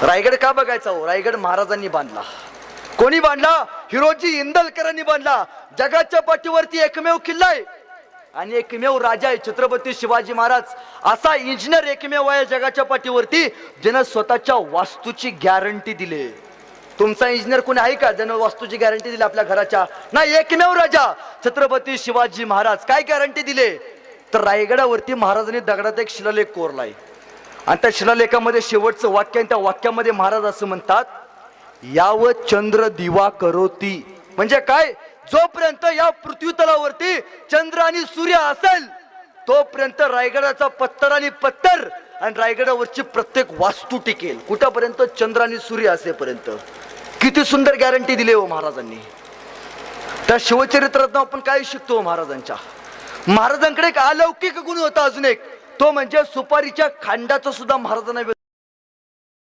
रायगड का बघायचा हो? रायगड महाराजांनी बांधला. कोणी बांधला? हिरोजी इंदलकरांनी बांधला. जगाच्या पाठीवरती एकमेव किल्ला आहे आणि एकमेव राजा आहे छत्रपती शिवाजी महाराज. असा इंजिनियर एकमेव आहे जगाच्या पाठीवरती ज्यानं स्वतःच्या वास्तूची गॅरंटी दिली. तुमचा इंजिनियर कोणी आहे का ज्यानं वास्तूची गॅरंटी दिली आपल्या घराच्या? नाही, एकमेव राजा छत्रपती शिवाजी महाराज. काय गॅरंटी दिले? तर रायगडावरती महाराजांनी दगडात एक शिलालेख कोरलाय आणि त्या शिलालेखामध्ये शेवटचं वाक्य आहे. त्या वाक्यामध्ये महाराज असं म्हणतात, यावत चंद्र दिवा करोती. म्हणजे काय? जोपर्यंत या पृथ्वी तलावरती चंद्र आणि सूर्य असेल तोपर्यंत रायगडाचा पत्तर आणि पत्तर आणि रायगडावरची प्रत्येक वास्तू टिकेल. कुठपर्यंत? चंद्र आणि सूर्य असेपर्यंत. किती सुंदर गॅरंटी दिली हो महाराजांनी. त्या शिवचरित्रात आपण काय शिकतो महाराजांच्या? महाराजांकडे एक अलौकिक गुण होता अजून एक, तो म्हणजे सुपारीच्या खांडाचा सुद्धा महाराजांना